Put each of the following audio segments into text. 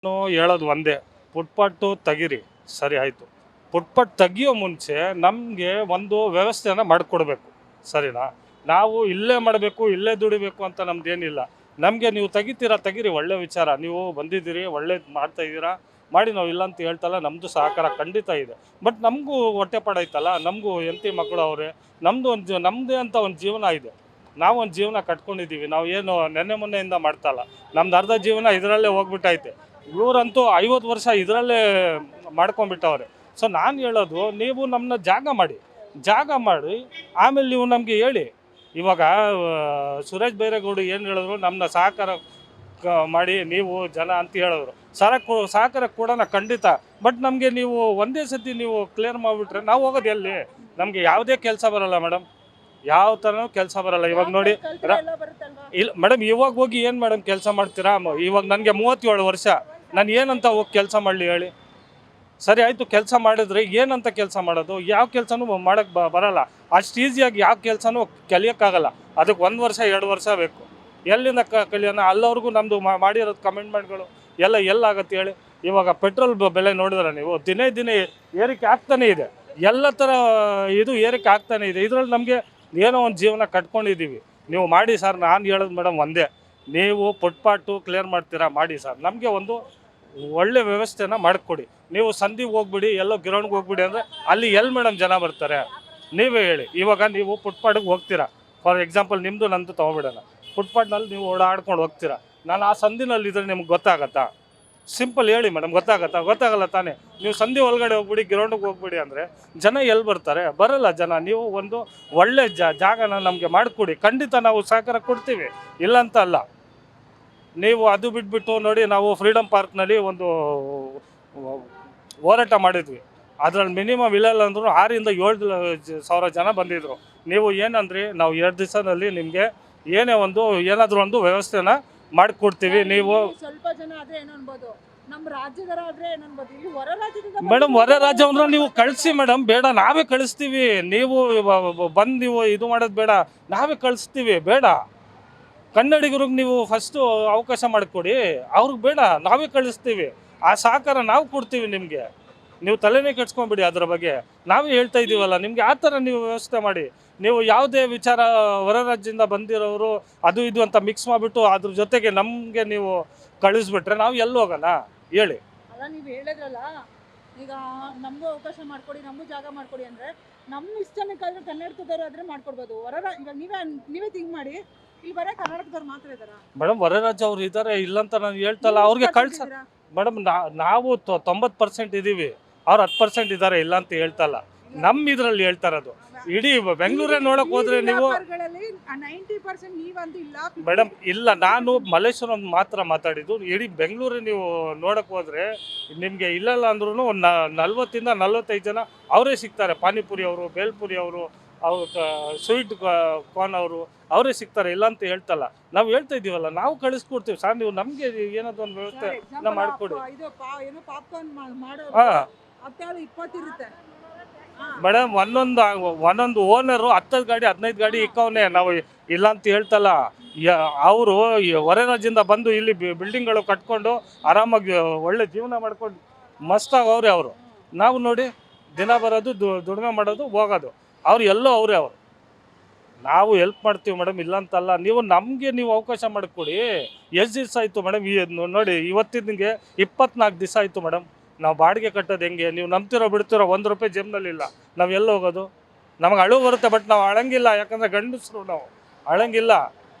ನಾನು ಹೇಳೋದು ಒಂದೇ, ಫುಟ್ಪಾತು ತೆಗೀರಿ, ಸರಿ ಆಯಿತು. ಫುಟ್ಪಾತ್ ತೆಗಿಯೋ ಮುಂಚೆ ನಮಗೆ ಒಂದು ವ್ಯವಸ್ಥೆನ ಮಾಡಿಕೊಡ್ಬೇಕು, ಸರಿನಾ? ನಾವು ಇಲ್ಲೇ ಮಾಡಬೇಕು, ಇಲ್ಲೇ ದುಡಿಬೇಕು ಅಂತ ನಮ್ದೇನಿಲ್ಲ. ನಮಗೆ ನೀವು ತೆಗಿತೀರಾ ತೆಗೀರಿ, ಒಳ್ಳೆ ವಿಚಾರ. ನೀವು ಬಂದಿದ್ದೀರಿ, ಒಳ್ಳೇದು ಮಾಡ್ತಾ ಇದ್ದೀರಾ, ಮಾಡಿ. ನಾವು ಇಲ್ಲ ಅಂತ ಹೇಳ್ತಲ್ಲ, ನಮ್ಮದು ಸಹಕಾರ ಖಂಡಿತ ಇದೆ. ಬಟ್ ನಮಗೂ ಹೊಟ್ಟೆಪಾಡು ಐತಲ್ಲ, ನಮಗೂ ಹೆಂಡತಿ ಮಕ್ಕಳು ಅವರೇ, ನಮ್ಮದೇ ಅಂತ ಒಂದು ಜೀವನ ಇದೆ. ನಾವು ಒಂದು ಜೀವನ ಕಟ್ಕೊಂಡಿದ್ದೀವಿ. ನಾವು ಏನು ನೆನ್ನೆ ಮೊನ್ನೆಯಿಂದ ಮಾಡ್ತಾಯಿಲ್ಲ. ನಮ್ದು ಅರ್ಧ ಜೀವನ ಇದರಲ್ಲೇ ಹೋಗ್ಬಿಟ್ಟೈತೆ. ಇವರಂತೂ 50 ವರ್ಷ ಇದರಲ್ಲೇ ಮಾಡ್ಕೊಂಡ್ಬಿಟ್ಟವ್ರೆ. ಸೊ ನಾನು ಹೇಳೋದು, ನೀವು ನಮ್ಮನ್ನ ಜಾಗ ಮಾಡಿ ಆಮೇಲೆ ನೀವು ನಮಗೆ ಹೇಳಿ. ಇವಾಗ ಸುರೇಶ್ ಬೈರೇಗೌಡರು ಏನು ಹೇಳಿದ್ರು, ನಮ್ಮನ್ನ ಸಹಕಾರ ಮಾಡಿ ನೀವು ಜನ ಅಂತ ಹೇಳಿದ್ರು. ಸಹಕಾರ ಕೊಡೋಣ ಖಂಡಿತ. ಬಟ್ ನಮಗೆ ನೀವು ಒಂದೇ ಸತಿ ನೀವು ಕ್ಲಿಯರ್ ಮಾಡಿಬಿಟ್ರೆ ನಾವು ಹೋಗೋದು ಎಲ್ಲಿ? ನಮಗೆ ಯಾವುದೇ ಕೆಲಸ ಬರೋಲ್ಲ ಮೇಡಮ್, ಯಾವ ಥರನೂ ಕೆಲಸ ಬರೋಲ್ಲ. ಇವಾಗ ನೋಡಿ ಇಲ್ಲ ಮೇಡಮ್, ಇವಾಗ ಹೋಗಿ ಏನು ಮೇಡಮ್ ಕೆಲಸ ಮಾಡ್ತೀರಾ? ಇವಾಗ ನನಗೆ 37 ವರ್ಷ, ನಾನು ಏನಂತ ಹೋಗಿ ಕೆಲಸ ಮಾಡಲಿ ಹೇಳಿ? ಸರಿ ಆಯಿತು, ಕೆಲಸ ಮಾಡಿದ್ರೆ ಏನಂತ ಕೆಲಸ ಮಾಡೋದು? ಯಾವ ಕೆಲಸನೂ ಮಾಡೋಕ್ಕೆ ಬರೋಲ್ಲ. ಅಷ್ಟು ಈಸಿಯಾಗಿ ಯಾವ ಕೆಲಸನೂ ಕಲಿಯೋಕ್ಕಾಗಲ್ಲ. ಅದಕ್ಕೆ 1 ವರ್ಷ 2 ವರ್ಷ ಬೇಕು. ಎಲ್ಲಿಂದ ಕಲಿಯೋಣ? ಅಲ್ಲವ್ರಿಗೂ ನಮ್ಮದು ಮಾಡಿರೋದು ಕಮೆಂಟ್ಮೆಂಟ್ಗಳು ಎಲ್ಲಾಗತ್ತೆ ಹೇಳಿ? ಇವಾಗ ಪೆಟ್ರೋಲ್ ಬೆಲೆ ನೋಡಿದ್ರೆ ನೀವು ದಿನೇ ಏರಿಕೆ ಆಗ್ತಾನೇ ಇದೆ. ಎಲ್ಲ ಥರ ಇದು ಏರಿಕೆ ಆಗ್ತಾನೇ ಇದೆ. ಇದರಲ್ಲಿ ನಮಗೆ ಏನೋ ಒಂದು ಜೀವನ ಕಟ್ಕೊಂಡಿದ್ದೀವಿ. ನೀವು ಮಾಡಿ ಸರ್. ನಾನು ಹೇಳೋದು ಮೇಡಮ್ ಒಂದೇ, ನೀವು ಫುಟ್ಪಾತು ಕ್ಲಿಯರ್ ಮಾಡ್ತೀರಾ ಮಾಡಿ ಸರ್. ನಮಗೆ ಒಂದು ಒಳ್ಳೆ ವ್ಯವಸ್ಥೆನ ಮಾಡಿಕೊಡಿ. ನೀವು ಸಂಧಿಗೆ ಹೋಗ್ಬಿಡಿ, ಎಲ್ಲೋ ಗ್ರೌಂಡ್ಗೆ ಹೋಗ್ಬಿಡಿ ಅಂದರೆ ಅಲ್ಲಿ ಎಲ್ಲಿ ಮೇಡಮ್ ಜನ ಬರ್ತಾರೆ? ನೀವೇ ಹೇಳಿ. ಇವಾಗ ನೀವು ಫುಟ್ಪಾಟಿಗೆ ಹೋಗ್ತೀರಾ, ಫಾರ್ ಎಕ್ಸಾಂಪಲ್ ನಿಮ್ಮದು ನಂದು ತೊಗೊಬಿಡೋಣ. ಫುಟ್ಪಾಟ್ನಲ್ಲಿ ನೀವು ಓಡಾಡ್ಕೊಂಡು ಹೋಗ್ತೀರಾ, ನಾನು ಆ ಸಂಧಿನಲ್ಲಿ ಇದ್ರೆ ನಿಮ್ಗೆ ಗೊತ್ತಾಗತ್ತಾ? ಸಿಂಪಲ್ ಹೇಳಿ ಮೇಡಮ್, ಗೊತ್ತಾಗಲ್ಲ ತಾನೇ? ನೀವು ಸಂಧಿ ಒಳಗಡೆ ಹೋಗ್ಬಿಡಿ, ಗ್ರೌಂಡಿಗೆ ಹೋಗ್ಬಿಡಿ ಅಂದರೆ ಜನ ಎಲ್ಲಿ ಬರ್ತಾರೆ? ಬರಲ್ಲ ಜನ. ನೀವು ಒಂದು ಒಳ್ಳೆ ಜಾಗನ ನಮಗೆ ಮಾಡಿಕೊಡಿ, ಖಂಡಿತ ನಾವು ಸಹಕಾರ ಕೊಡ್ತೀವಿ, ಇಲ್ಲ ಅಂತ ಅಲ್ಲ. ನೀವು ಅದು ಬಿಟ್ಬಿಟ್ಟು ನೋಡಿ, ನಾವು ಫ್ರೀಡಮ್ ಪಾರ್ಕ್ನಲ್ಲಿ ಒಂದು ಹೋರಾಟ ಮಾಡಿದ್ವಿ. ಅದರಲ್ಲಿ ಮಿನಿಮಮ್ ಇಲ್ಲ ಅಂದರೂ 6 ರಿಂದ 7 ಸಾವಿರ ಜನ ಬಂದಿದ್ದರು. ನೀವು ಏನಂದ್ರಿ, ನಾವು 2 ದಿವಸದಲ್ಲಿ ನಿಮಗೆ ಏನಾದರೂ ಒಂದು ವ್ಯವಸ್ಥೆನ ಮಾಡಿಕೊಡ್ತೀವಿ. ನೀವು ಸ್ವಲ್ಪ ಜನ ಆದ್ರೆ ಏನು ಅನ್ಬೋದು, ನಮ್ಮ ರಾಜ್ಯದರ ಆದ್ರೆ ಏನು ಅನ್ಬೋದು, ಇಲ್ಲಿ ಹೊರ ರಾಜ್ಯದಿಂದ ಮೇಡಮ್ ಹೊರ ರಾಜ್ಯವ್ರನ್ನ ನೀವು ಕಳಿಸಿ ಮೇಡಮ್. ಬೇಡ, ನಾವೇ ಕಳಿಸ್ತೀವಿ. ನೀವು ಬಂದು ನೀವು ಇದು ಮಾಡೋದು ಬೇಡ, ನಾವೇ ಕಳಿಸ್ತೀವಿ. ಬೇಡ, ಕನ್ನಡಿಗರಿಗೆ ನೀವು ಫಸ್ಟು ಅವಕಾಶ ಮಾಡಿಕೊಡಿ, ಅವ್ರಿಗೆ ಬೇಡ, ನಾವೇ ಕಳಿಸ್ತೀವಿ. ಆ ಸಹಕಾರ ನಾವು ಕೊಡ್ತೀವಿ ನಿಮಗೆ. ನೀವು ತಲೆನೇ ಕೆಡ್ಸ್ಕೊಂಬಿಡಿ ಅದ್ರ ಬಗ್ಗೆ. ನಾವೇ ಹೇಳ್ತಾ ಇದ್ದೀವಲ್ಲ ನಿಮಗೆ. ಆ ಥರ ನೀವು ವ್ಯವಸ್ಥೆ ಮಾಡಿ. ನೀವು ಯಾವುದೇ ವಿಚಾರ ಹೊರ ರಾಜ್ಯದಿಂದ ಬಂದಿರೋರು ಅದು ಇದು ಅಂತ ಮಿಕ್ಸ್ ಮಾಡಿಬಿಟ್ಟು ಅದ್ರ ಜೊತೆಗೆ ನಮಗೆ ನೀವು ಕಳಿಸ್ಬಿಟ್ರೆ ನಾವು ಎಲ್ಲಿ ಹೋಗೋಣ ಹೇಳಿ? ಅಲ್ಲ, ನೀವು ಹೇಳಿದ್ರಲ್ಲ, ಈಗ ನಮಗೂ ಅವಕಾಶ ಮಾಡಿಕೊಡಿ, ನಮಗೂ ಜಾಗ ಮಾಡಿಕೊಡಿ ಅಂದರೆ ನಮ್ಮ ಇಷ್ಟನಕ್ಕಾದ್ರೆ ಕನ್ನಡಕದವ್ರು ಆದರೆ ಮಾಡ್ಕೊಡ್ಬೋದು. ಇವಾಗ ನೀವೇ ಥಿಂಕ್ ಮಾಡಿ, ಇಲ್ಲಿ ಬರೀ ಕರ್ನಾಟಕದವ್ರು ಮಾತ್ರ ಇದ್ದಾರಾ ಮೇಡಮ್? ಹೊರ ರಾಜ್ಯ ಅವ್ರು ಇದ್ದಾರೆ, ಇಲ್ಲಂತ ನಾನು ಹೇಳ್ತಲ್ಲ. ಅವ್ರಿಗೆ ಮೇಡಮ್ ನಾವು 90% ಇದ್ದೀವಿ, ಅವ್ರು 10% ಇದ್ದಾರೆ, ಇಲ್ಲ ಅಂತ ಹೇಳ್ತಲ್ಲ. ನಮ್ಮ ಇದರಲ್ಲಿ ಹೇಳ್ತಾ ಇರೋದು. ಇಡೀ ಬೆಂಗಳೂರೇ ನೋಡಕ್ ಹೋದ್ರೆ ನೀವು ಮೇಡಮ್, ಇಲ್ಲ, ನಾನು ಮಲ್ಲೇಶ್ವರಂ ಮಾತ್ರ ಮಾತಾಡಿದ್ದು. ಇಡೀ ಬೆಂಗಳೂರು ನೀವು ನೋಡಕ್ ಹೋದ್ರೆ ನಿಮಗೆ ಇಲ್ಲಲ್ಲ ಅಂದ್ರೂ ಒಂದು 40 ರಿಂದ 45 ಜನ ಅವರೇ ಸಿಗ್ತಾರೆ. ಪಾನಿಪುರಿ ಅವರು, ಬೇಲ್ಪುರಿ ಅವರು, ಅವ್ರು ಸ್ವೀಟ್ ಕಾರ್ನ್ ಅವರೇ ಸಿಗ್ತಾರೆ, ಇಲ್ಲ ಅಂತ ಹೇಳ್ತಲ್ಲ. ನಾವು ಹೇಳ್ತಾ ಇದ್ದೀವಲ್ಲ, ನಾವು ಕಳಿಸ್ಕೊಡ್ತೀವಿ ಸರ್. ನೀವು ನಮಗೆ ಏನಾದ್ರು ಒಂದು ವ್ಯವಸ್ಥೆ ಮಾಡಿಕೊಡಿ. ಮೇಡಮ್, ಒಂದೊಂದು ಓನರು 10 ಗಾಡಿ 15 ಗಾಡಿ ಇಕ್ಕವನೇ. ನಾವು ಇಲ್ಲ ಅಂತ ಹೇಳ್ತಲ್ಲ. ಅವರು ಹೊರ ರಾಜ್ಯದಿಂದ ಬಂದು ಇಲ್ಲಿ ಬಿಲ್ಡಿಂಗ್ಗಳು ಕಟ್ಕೊಂಡು ಆರಾಮಾಗಿ ಒಳ್ಳೆ ಜೀವನ ಮಾಡ್ಕೊಂಡು ಮಸ್ತಾಗವ್ರೆ ಅವರು. ನಾವು ನೋಡಿ ದಿನ ಬರೋದು, ದುಡಿಮೆ ಮಾಡೋದು, ಹೋಗೋದು. ಅವ್ರು ಎಲ್ಲೋ ಅವರೇ. ನಾವು ಹೆಲ್ಪ್ ಮಾಡ್ತೀವಿ ಮೇಡಮ್, ಇಲ್ಲ ಅಂತಲ್ಲ. ನಮಗೆ ನೀವು ಅವಕಾಶ ಮಾಡಿಕೊಡಿ. ಎಷ್ಟು ದಿವಸ ಆಯಿತು ಮೇಡಮ್? ನೋಡಿ, ಇವತ್ತಿನಿಗೆ 24 ದಿವಸ ಆಯಿತು ಮೇಡಮ್. ನಾವು ಬಾಡಿಗೆ ಕಟ್ಟೋದು ಹೆಂಗೆ? ನೀವು ನಂಬ್ತಿರೋ ಬಿಡ್ತಿರೋ, 1 ರೂಪಾಯಿ ಜೇಬ್ನಲ್ಲಿಲ್ಲ. ನಾವು ಎಲ್ಲಿ ಹೋಗೋದು? ನಮಗೆ ಅಳು ಬರುತ್ತೆ, ಬಟ್ ನಾವು ಅಳಂಗಿಲ್ಲ. ಯಾಕಂದರೆ ಗಂಡಸರು ನಾವು ಅಳಂಗಿಲ್ಲ.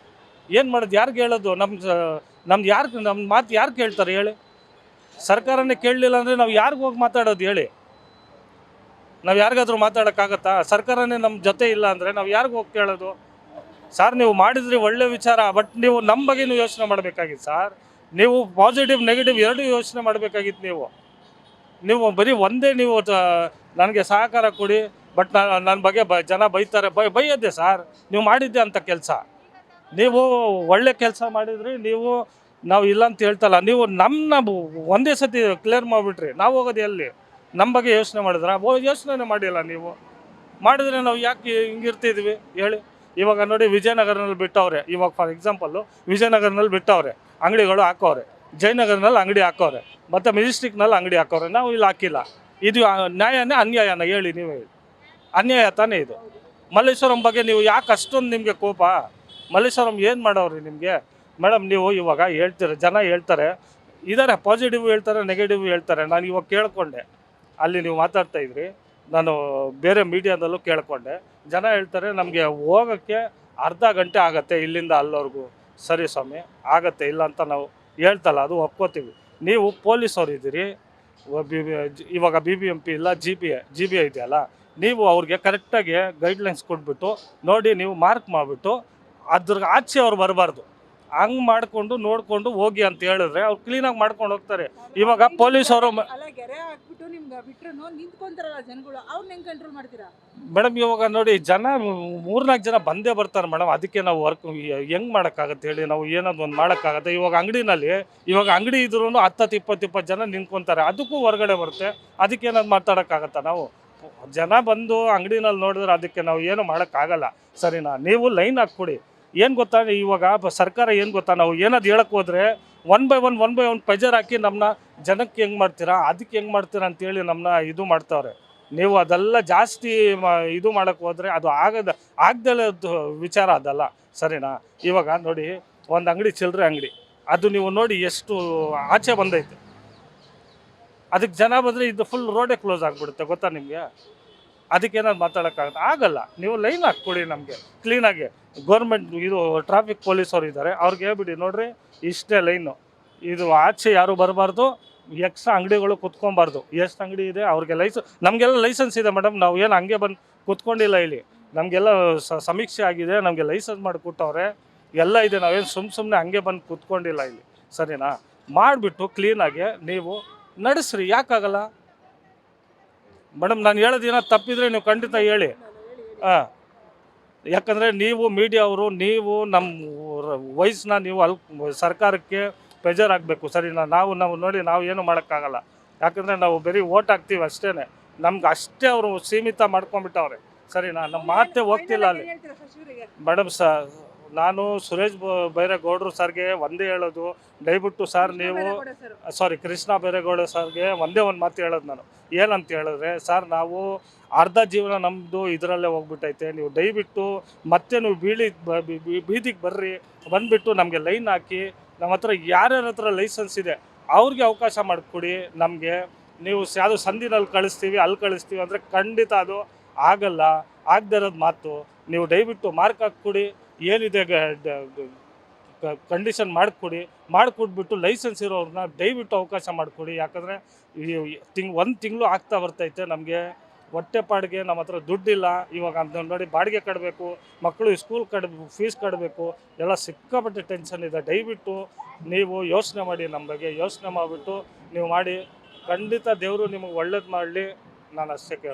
ಏನು ಮಾಡೋದು? ಯಾರಿಗೆ ಹೇಳೋದು? ನಮ್ಮ ಮಾತು ಯಾರು ಕೇಳ್ತಾರೆ ಹೇಳಿ? ಸರ್ಕಾರನೇ ಕೇಳಲಿಲ್ಲ ಅಂದರೆ ನಾವು ಯಾರಿಗೆ ಹೋಗಿ ಮಾತಾಡೋದು ಹೇಳಿ? ನಾವು ಯಾರಿಗಾದ್ರೂ ಮಾತಾಡೋಕ್ಕಾಗತ್ತಾ? ಸರ್ಕಾರನೇ ನಮ್ಮ ಜೊತೆ ಇಲ್ಲ ಅಂದರೆ ನಾವು ಯಾರಿಗೆ ಹೋಗಿ ಕೇಳೋದು? ಸರ್, ನೀವು ಮಾಡಿದ್ರಿ ಒಳ್ಳೆ ವಿಚಾರ, ಬಟ್ ನೀವು ನಮ್ಮ ಬಗ್ಗೆ ಯೋಚನೆ ಮಾಡಬೇಕಾಗಿತ್ತು ಸರ್. ನೀವು ಪಾಸಿಟಿವ್ ನೆಗೆಟಿವ್ ಎರಡೂ ಯೋಚನೆ ಮಾಡಬೇಕಾಗಿತ್ತು. ನೀವು ಬರೀ ಒಂದೇ ನೀವು ನನಗೆ ಸಹಕಾರ ಕೊಡಿ, ಬಟ್ ನನ್ನ ಬಗ್ಗೆ ಜನ ಬೈತಾರೆ. ಬೈಯದ್ದೆ ಸರ್, ನೀವು ಮಾಡಿದ್ದೆ ಅಂತ ಕೆಲಸ. ನೀವು ಒಳ್ಳೆ ಕೆಲಸ ಮಾಡಿದ್ರಿ. ನಾವು ಇಲ್ಲ ಅಂತ ಹೇಳ್ತಲ್ಲ. ನೀವು ಒಂದೇ ಸತಿ ಕ್ಲಿಯರ್ ಮಾಡಿಬಿಟ್ರಿ, ನಾವು ಹೋಗೋದು ಎಲ್ಲಿ? ನಮ್ಮ ಬಗ್ಗೆ ಯೋಚನೆ ಮಾಡಿದ್ರ? ಯೋಚನೆ ಮಾಡಿಲ್ಲ. ನೀವು ಮಾಡಿದ್ರೆ ನಾವು ಯಾಕೆ ಹಿಂಗಿರ್ತಿದ್ವಿ ಹೇಳಿ? ಇವಾಗ ನೋಡಿ, ವಿಜಯನಗರನಲ್ಲಿ ಬಿಟ್ಟವ್ರೆ. ಇವಾಗ ಫಾರ್ ಎಕ್ಸಾಂಪಲ್ಲು ವಿಜಯನಗರನಲ್ಲಿ ಬಿಟ್ಟವ್ರೆ, ಅಂಗಡಿಗಳು ಹಾಕವ್ರೆ. ಜಯನಗರನಲ್ಲಿ ಅಂಗಡಿ ಹಾಕೋರೆ ಮತ್ತು ಮೆಜೆಸ್ಟಿಕ್ನಲ್ಲಿ ಅಂಗಡಿ ಹಾಕೋರೆ, ನಾವು ಇಲ್ಲಿ ಹಾಕಿಲ್ಲ. ಇದು ನ್ಯಾಯನೇ ಅನ್ಯಾಯನ ಹೇಳಿ, ನೀವೇ ಹೇಳಿ. ಅನ್ಯಾಯ ತಾನೇ ಇದು. ಮಲ್ಲೇಶ್ವರಂ ಬಗ್ಗೆ ನೀವು ಯಾಕೆ ಅಷ್ಟೊಂದು ನಿಮಗೆ ಕೋಪ? ಮಲ್ಲೇಶ್ವರಂ ಏನು ಮಾಡೋರಿ ನಿಮಗೆ? ಮೇಡಮ್, ನೀವು ಇವಾಗ ಹೇಳ್ತೀರ, ಜನ ಹೇಳ್ತಾರೆ, ಇದ್ದಾರೆ ಪಾಸಿಟಿವ್ ಹೇಳ್ತಾರೆ, ನೆಗೆಟಿವ್ ಹೇಳ್ತಾರೆ. ನಾನು ಇವಾಗ ಕೇಳಿಕೊಂಡೆ, ಅಲ್ಲಿ ನೀವು ಮಾತಾಡ್ತಾ ಇದ್ರಿ, ನಾನು ಬೇರೆ ಮೀಡಿಯಾದಲ್ಲೂ ಕೇಳಿಕೊಂಡೆ. ಜನ ಹೇಳ್ತಾರೆ ನಮಗೆ ಹೋಗೋಕ್ಕೆ ಅರ್ಧ ಗಂಟೆ ಆಗತ್ತೆ ಇಲ್ಲಿಂದ ಅಲ್ಲವರೆಗೂ. ಸರಿ ಸ್ವಾಮಿ, ಆಗತ್ತೆ, ಇಲ್ಲ ಅಂತ ನಾವು ಹೇಳ್ತಲ್ಲ, ಅದು ಒಪ್ಕೋತೀವಿ. ನೀವು ಪೊಲೀಸವ್ರು ಇದ್ದೀರಿ, ಇವಾಗ BBMP ಇಲ್ಲ, GBI ಇದೆಯಲ್ಲ, ನೀವು ಅವ್ರಿಗೆ ಕರೆಕ್ಟಾಗಿ ಗೈಡ್ಲೈನ್ಸ್ ಕೊಟ್ಬಿಟ್ಟು ನೋಡಿ, ನೀವು ಮಾರ್ಕ್ ಮಾಡಿಬಿಟ್ಟು ಅದ್ರ ಆಚೆ ಅವ್ರು ಬರಬಾರ್ದು. ಹಂಗೆ ಮಾಡಿಕೊಂಡು ನೋಡಿಕೊಂಡು ಹೋಗಿ ಅಂತ ಹೇಳಿದ್ರೆ ಅವ್ರು ಕ್ಲೀನಾಗಿ ಮಾಡ್ಕೊಂಡು ಹೋಗ್ತಾರೆ. ಇವಾಗ ಪೊಲೀಸವರು ಅಲ್ಲ, ಗೆರೆ ಹಾಕ್ಬಿಟ್ಟು ನಿಮ್ಗೆ ಬಿಟ್ರು ನಿಂತ್ಕೊಂತಾರಲ್ಲ ಜನಗಳು, ಅವ್ರನ್ನ ಹೆಂಗ್ ಕಂಟ್ರೋಲ್ ಮಾಡ್ತೀರಾ ಮೇಡಮ್? ಇವಾಗ ನೋಡಿ, ಜನ 3-4 ಜನ ಬಂದೇ ಬರ್ತಾರೆ ಮೇಡಮ್. ಅದಕ್ಕೆ ನಾವು ವರ್ಕ್ ಹೆಂಗೆ ಮಾಡೋಕ್ಕಾಗತ್ತೆ ಹೇಳಿ? ನಾವು ಏನಾದ್ರು ಒಂದು ಮಾಡೋಕ್ಕಾಗತ್ತೆ? ಇವಾಗ ಅಂಗಡಿ ಇದ್ರೂ 10-20 ಜನ ನಿಂತ್ಕೊಂತಾರೆ, ಅದಕ್ಕೂ ಹೊರಗಡೆ ಬರುತ್ತೆ. ಅದಕ್ಕೆ ಏನಾದ್ರು ಮಾತಾಡೋಕ್ಕಾಗತ್ತಾ ನಾವು? ಜನ ಬಂದು ಅಂಗಡಿನಲ್ಲಿ ನೋಡಿದ್ರೆ ಅದಕ್ಕೆ ನಾವು ಏನು ಮಾಡೋಕ್ಕಾಗಲ್ಲ, ಸರಿನಾ? ನೀವು ಲೈನ್ ಹಾಕ್ಕೊಡಿ. ಏನು ಗೊತ್ತಾ, ಇವಾಗ ಸರ್ಕಾರ ಏನು ಗೊತ್ತಾ, ನಾವು ಏನಾದ್ರು ಹೇಳಕ್ಕೆ ಹೋದರೆ ಒನ್ ಬೈ ಒನ್ ಪ್ರೆಜರ್ ಹಾಕಿ ನಮ್ಮನ್ನ ಜನಕ್ಕೆ ಹೆಂಗೆ ಮಾಡ್ತೀರಾ, ಅದಕ್ಕೆ ಹೆಂಗೆ ಮಾಡ್ತೀರಾ ಅಂತೇಳಿ ನಮ್ಮನ್ನ ಇದು ಮಾಡ್ತಾವ್ರೆ. ನೀವು ಅದೆಲ್ಲ ಜಾಸ್ತಿ ಇದು ಮಾಡೋಕ್ಕೆ ಹೋದರೆ ಅದು ಆಗದಲ್ಲದ ವಿಚಾರ ಅದಲ್ಲ, ಸರಿನಾ? ಇವಾಗ ನೋಡಿ, ಒಂದು ಅಂಗಡಿ ಚಿಲ್ಲರೆ ಅಂಗಡಿ, ಅದು ನೀವು ನೋಡಿ ಎಷ್ಟು ಆಚೆ ಬಂದೈತೆ. ಅದಕ್ಕೆ ಜನ ಬಂದರೆ ಇದು ಫುಲ್ ರೋಡೇ ಕ್ಲೋಸ್ ಆಗಿಬಿಡುತ್ತೆ, ಗೊತ್ತಾ ನಿಮಗೆ? ಅದಕ್ಕೇನಾದ್ರು ಮಾತಾಡೋಕ್ಕಾಗತ್ತೆ? ಆಗಲ್ಲ. ನೀವು ಲೈನ್ ಹಾಕ್ಕೊಡಿ ನಮಗೆ ಕ್ಲೀನಾಗಿ. ಗೌರ್ಮೆಂಟ್ ಇದು ಟ್ರಾಫಿಕ್ ಪೊಲೀಸವ್ರು ಇದ್ದಾರೆ, ಅವ್ರಿಗೆ ಹೇಳ್ಬಿಡಿ, ನೋಡ್ರಿ ಇಷ್ಟೇ ಲೈನು, ಇದು ಆಚೆ ಯಾರು ಬರಬಾರ್ದು, ಎಕ್ಸ್ಟ್ರಾ ಅಂಗಡಿಗಳು ಕುತ್ಕೊಬಾರ್ದು. ಎಷ್ಟು ಅಂಗಡಿ ಇದೆ ಅವ್ರಿಗೆ ನಮಗೆಲ್ಲ ಲೈಸೆನ್ಸ್ ಇದೆ ಮೇಡಮ್. ನಾವು ಏನು ಹಂಗೆ ಬಂದು ಕುತ್ಕೊಂಡಿಲ್ಲ ಇಲ್ಲಿ, ನಮಗೆಲ್ಲ ಸಮೀಕ್ಷೆ ಆಗಿದೆ, ನಮಗೆ ಲೈಸೆನ್ಸ್ ಮಾಡಿಕೊಟ್ಟವ್ರೆ, ಎಲ್ಲ ಇದೆ. ನಾವೇನು ಸುಮ್ಮನೆ ಹಂಗೆ ಬಂದು ಕುತ್ಕೊಂಡಿಲ್ಲ ಇಲ್ಲಿ, ಸರಿನಾ? ಮಾಡಿಬಿಟ್ಟು ಕ್ಲೀನಾಗಿ ನೀವು ನಡೆಸ್ರಿ, ಯಾಕಾಗಲ್ಲ ಮೇಡಮ್? ನಾನು ಹೇಳೋದೇನೋ ತಪ್ಪಿದರೆ ನೀವು ಖಂಡಿತ ಹೇಳಿ. ಹಾಂ, ಯಾಕಂದರೆ ನೀವು ಮೀಡಿಯಾವರು, ನೀವು ನಮ್ಮ ವಯಸ್ಸನ್ನ ನೀವು ಸರ್ಕಾರಕ್ಕೆ ಪ್ರೆಜರ್ ಆಗಬೇಕು, ಸರಿನಾ? ನಾವು ನೋಡಿ, ನಾವು ಏನು ಮಾಡೋಕ್ಕಾಗಲ್ಲ. ಯಾಕಂದರೆ ನಾವು ಬರೀ ಓಟ್ ಹಾಕ್ತೀವಿ ಅಷ್ಟೇ. ನಮ್ಗೆ ಅಷ್ಟೇ ಅವರು ಸೀಮಿತ ಮಾಡ್ಕೊಂಡ್ಬಿಟ್ಟವ್ರೆ, ಸರಿನಾ? ನಮ್ಮ ಮಾತೇ ಹೋಗ್ತಿಲ್ಲ ಅಲ್ಲಿ. ಮೇಡಮ್ ನಾನು ಸುರೇಶ್ ಬೈರೇಗೌಡರು ಸರ್ಗೆ ಒಂದೇ ಹೇಳೋದು, ದಯವಿಟ್ಟು ಸರ್ ನೀವು ಕೃಷ್ಣ ಬೈರೇಗೌಡ ಸರ್ಗೆ ಒಂದೇ ಒಂದು ಮಾತು ಹೇಳೋದು ನಾನು. ಏನಂತ ಹೇಳಿದ್ರೆ, ಸರ್ ನಾವು ಅರ್ಧ ಜೀವನ ನಮ್ಮದು ಇದರಲ್ಲೇ ಹೋಗ್ಬಿಟ್ಟೈತೆ. ನೀವು ದಯವಿಟ್ಟು ಮತ್ತೆ ನೀವು ಬೀದಿಗೆ ಬರ್ರಿ, ಬಂದುಬಿಟ್ಟು ನಮಗೆ ಲೈನ್ ಹಾಕಿ, ನಮ್ಮ ಹತ್ರ ಯಾರ್ಯಾರ ಹತ್ರ ಲೈಸೆನ್ಸ್ ಇದೆ ಅವ್ರಿಗೆ ಅವಕಾಶ ಮಾಡಿಕೊಡಿ. ನಮಗೆ ನೀವು ಯಾವುದೋ ಸಂದಿನಲ್ಲಿ ಕಳಿಸ್ತೀವಿ, ಅಲ್ಲಿ ಕಳಿಸ್ತೀವಿ ಅಂದರೆ ಖಂಡಿತ ಅದು ಆಗಲ್ಲ, ಆಗದೆ ಇರೋದು ಮಾತು. ನೀವು ದಯವಿಟ್ಟು ಮಾರ್ಕ್ ಹಾಕ್ಕೊಡಿ, ಏನಿದೆ ಕಂಡೀಷನ್ ಮಾಡಿಕೊಟ್ಬಿಟ್ಟು ಲೈಸೆನ್ಸ್ ಇರೋರನ್ನ ದಯವಿಟ್ಟು ಅವಕಾಶ ಮಾಡಿಕೊಡಿ. ಯಾಕಂದರೆ ಒಂದು ತಿಂಗಳು ಆಗ್ತಾ ಬರ್ತೈತೆ, ನಮಗೆ ಹೊಟ್ಟೆಪಾಡಿಗೆ ನಮ್ಮ ಹತ್ರ ದುಡ್ಡಿಲ್ಲ. ಇವಾಗ ಅಂತ ನೋಡಿ, ಬಾಡಿಗೆ ಕಟ್ಟಬೇಕು, ಮಕ್ಕಳು ಸ್ಕೂಲ್ ಫೀಸ್ ಕಟ್ಟಬೇಕು, ಎಲ್ಲ ಸಿಕ್ಕಾಪಟ್ಟೆ ಟೆನ್ಷನ್ ಇದೆ. ದಯವಿಟ್ಟು ನೀವು ಯೋಚನೆ ಮಾಡಿ, ನಮ್ಮ ಬಗ್ಗೆ ಯೋಚನೆ ಮಾಡಿಬಿಟ್ಟು ನೀವು ಮಾಡಿ. ಖಂಡಿತ ದೇವರು ನಿಮಗೆ ಒಳ್ಳೇದು ಮಾಡಲಿ, ನಾನು ಅಷ್ಟೇ ಕೇಳ್ತೀನಿ.